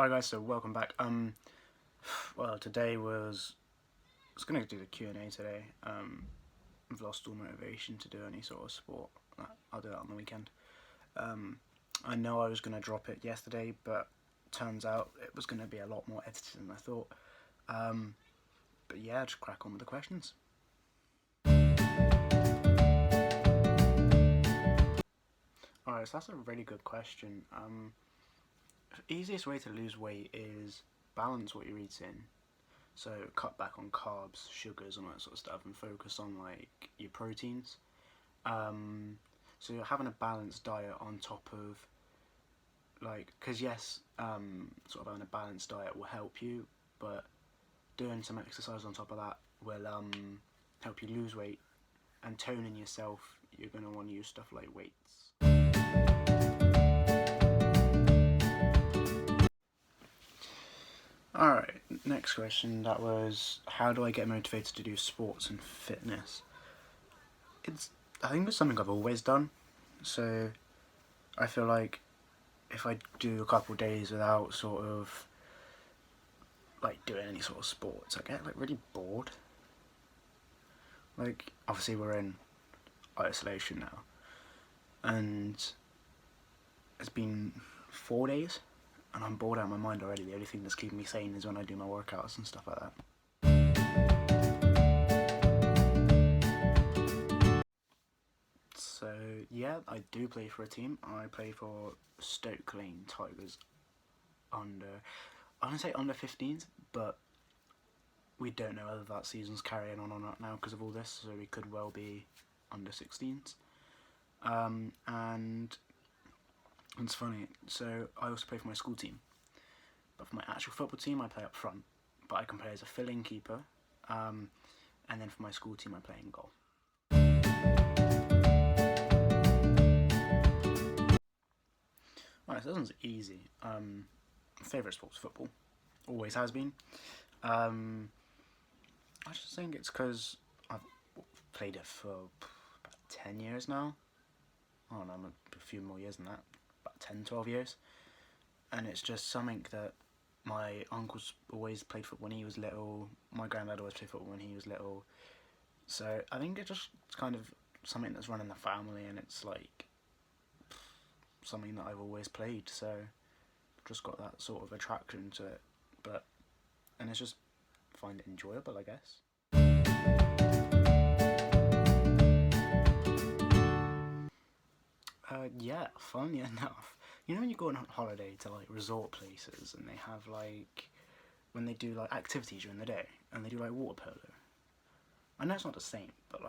Alright guys, so welcome back. Well, today I was gonna do the Q&A today. I've lost all motivation to do any sort of sport. I'll do that on the weekend. I know I was gonna drop it yesterday, but turns out it was gonna be a lot more edited than I thought. But yeah, just crack on with the questions. Alright, so that's a really good question. The easiest way to lose weight is balance what you're eating. So cut back on carbs, sugars, and all that sort of stuff, and focus on like your proteins. So you're having a balanced diet on top of because yes, sort of having a balanced diet will help you, but doing some exercise on top of that will help you lose weight, and toning yourself, you're gonna want to use stuff like weights. Alright, next question, that was, how do I get motivated to do sports and fitness? I think it's something I've always done, so I feel like if I do a couple of days without sort of doing any sort of sports, I get really bored. Obviously we're in isolation now, and it's been 4 days and I'm bored out of my mind already. The only thing that's keeping me sane is when I do my workouts and stuff like that. So yeah, I do play for a team. I play for Stoke Lane Tigers under, I don't say under 15s, but we don't know whether that season's carrying on or not now because of all this, so we could well be under 16s. And it's funny, so I also play for my school team, but for my actual football team I play up front, but I can play as a fill-in keeper, and then for my school team I play in goal. Right, so this one's easy. Favourite sport's football, always has been. I just think it's because I've played it for about 10 years now. I don't know, a few more years than that, about 10, 12 years. And it's just something that my uncle's always played football when he was little, my granddad always played football when he was little. So I think it's kind of something that's run in the family, and it's something that I've always played, so I've just got that sort of attraction to it. And it's just, find it enjoyable, I guess. Yeah, funnily enough, you know when you go on holiday to resort places and they have when they do activities during the day and they do water polo. I know it's not the same, but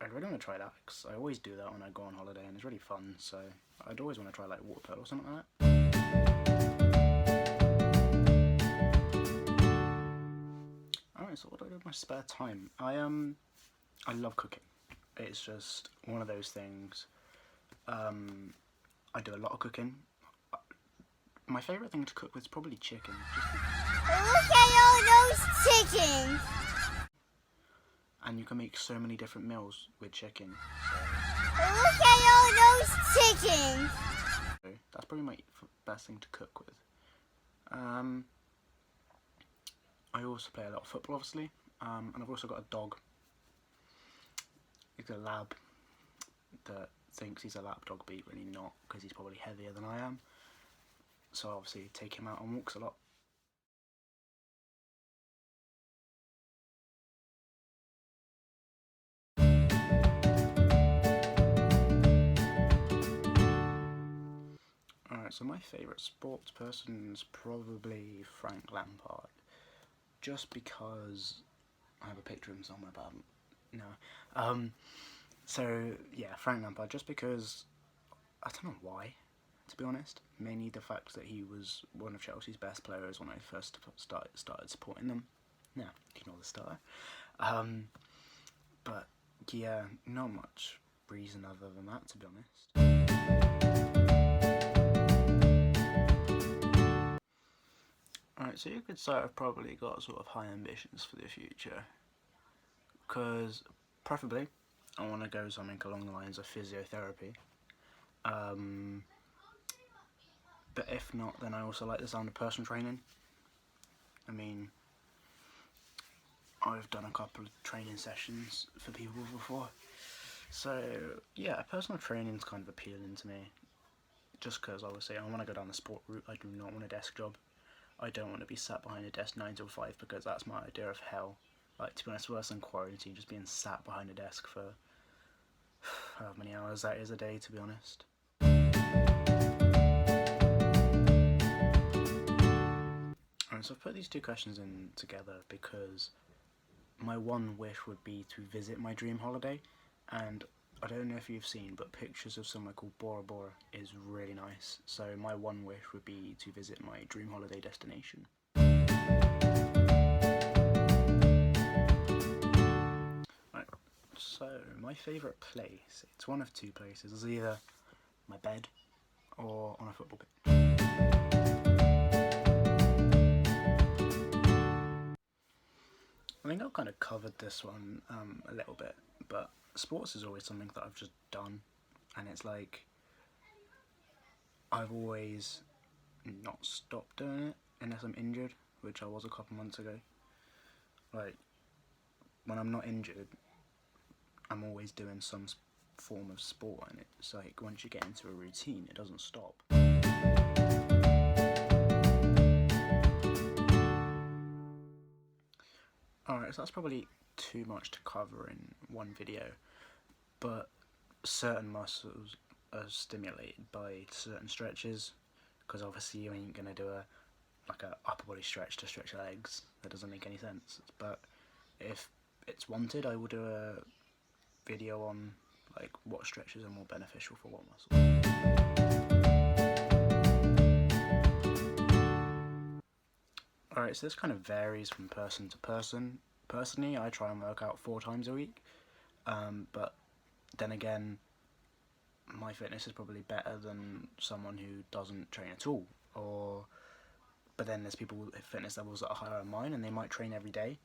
I really want to try that because I always do that when I go on holiday and it's really fun, so I'd always want to try water polo or something like that. Alright, so what do I do with my spare time? I love cooking. It's just one of those things. I do a lot of cooking. My favourite thing to cook with is probably chicken. Look at all those chickens! And you can make so many different meals with chicken. Look at all those chickens! So that's probably my best thing to cook with. I also play a lot of football, obviously, and I've also got a dog. He's a lab that thinks he's a lap dog, but he's really not, because he's probably heavier than I am. So obviously take him out on walks a lot. Alright, so my favourite sports person is probably Frank Lampard. Just because I have a picture of him somewhere, but no. So yeah, Frank Lampard, just because I don't know why, to be honest. Mainly the fact that he was one of Chelsea's best players when I first started supporting them. Yeah, ignore the starter. But yeah, not much reason other than that, to be honest. Alright, so you could say I've probably got sort of high ambitions for the future, because preferably I want to go something along the lines of physiotherapy. But if not, then I also like the sound of personal training. I mean, I've done a couple of training sessions for people before. So, yeah, personal training is kind of appealing to me. Just because, obviously, I want to go down the sport route. I do not want a desk job. I don't want to be sat behind a desk 9 till 5 because that's my idea of hell. Like, to be honest, worse than quarantine, just being sat behind a desk for however many hours that is a day, to be honest. Alright, so I've put these two questions in together because my one wish would be to visit my dream holiday, and I don't know if you've seen, but pictures of somewhere called Bora Bora is really nice. So my one wish would be to visit my dream holiday destination. Right, so my favourite place, it's one of two places. It's either my bed or on a football pitch. I think I've kind of covered this one a little bit, but sports is always something that I've just done, and it's like I've always not stopped doing it unless I'm injured, which I was a couple months ago. Like, when I'm not injured, I'm always doing some form of sport, and it's like once you get into a routine, it doesn't stop. Alright, so that's probably too much to cover in one video, but certain muscles are stimulated by certain stretches, because obviously you ain't gonna do a upper body stretch to stretch your legs. That doesn't make any sense. But if it's wanted, I will do a video on like what stretches are more beneficial for what muscle. Alright, so this kind of varies from person to person. Personally, I try and work out 4 times a week, but then again, my fitness is probably better than someone who doesn't train at all. But then there's people with fitness levels that are higher than mine, and they might train every day.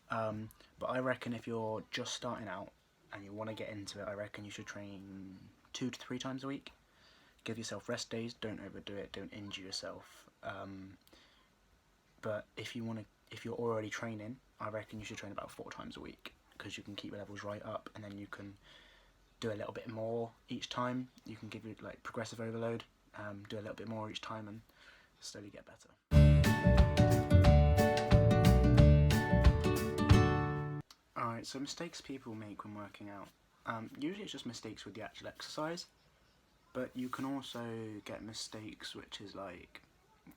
But I reckon if you're just starting out and you want to get into it, I reckon you should train 2 to 3 times a week. Give yourself rest days. Don't overdo it. Don't injure yourself. But if you're already training, I reckon you should train about 4 times a week, because you can keep your levels right up, and then you can do a little bit more each time. You can give it like progressive overload, do a little bit more each time, and slowly get better. Alright, so mistakes people make when working out. Usually it's just mistakes with the actual exercise, but you can also get mistakes which is like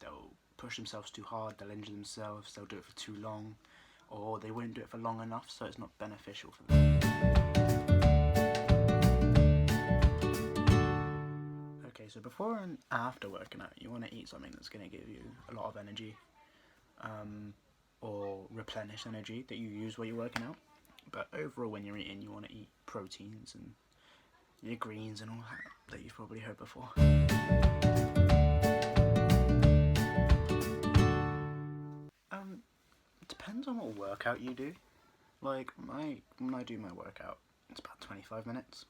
they'll push themselves too hard, they'll injure themselves, they'll do it for too long, or they won't do it for long enough, so it's not beneficial for them. Okay, so before and after working out, you want to eat something that's going to give you a lot of energy, or replenish energy that you use while you're working out. But overall, when you're eating, you want to eat proteins and your greens and all that you've probably heard before. It depends on what workout you do. Like, when I do my workout, it's about 25 minutes.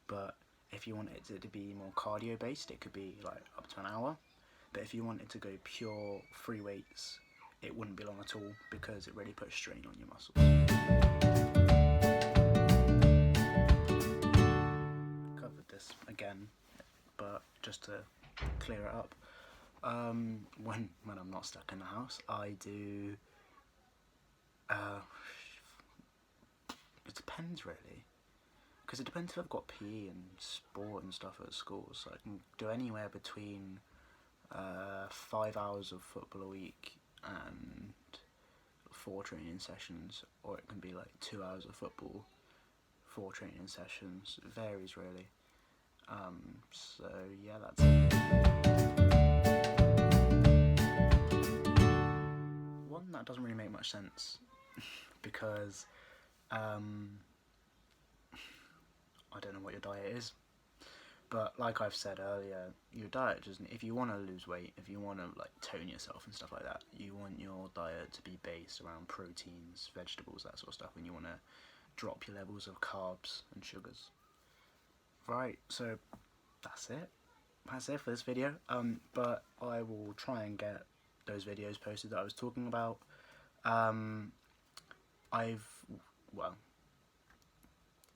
But if you want it to be more cardio based, it could be like up to an hour. But if you wanted to go pure free weights, it wouldn't be long at all, because it really puts strain on your muscles. Covered this again, but just to clear it up, when I'm not stuck in the house, I do. It depends really, because it depends if I've got PE and sport and stuff at school. So I can do anywhere between 5 hours of football a week and 4 training sessions, or it can be like 2 hours of football, 4 training sessions. It varies really. So yeah, that's it. One that doesn't really make much sense because I don't know what your diet is. But like I've said earlier, your diet doesn't. If you want to lose weight, if you want to like tone yourself and stuff like that, you want your diet to be based around proteins, vegetables, that sort of stuff, and you want to drop your levels of carbs and sugars. Right, so that's it. that's it for this video. But I will try and get those videos posted that I was talking about.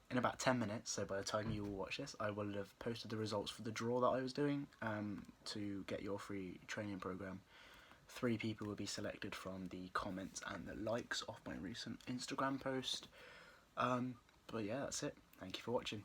In about 10 minutes, so by the time you will watch this, I will have posted the results for the draw that I was doing to get your free training program. 3 people will be selected from the comments and the likes off my recent Instagram post. But yeah, that's it. Thank you for watching.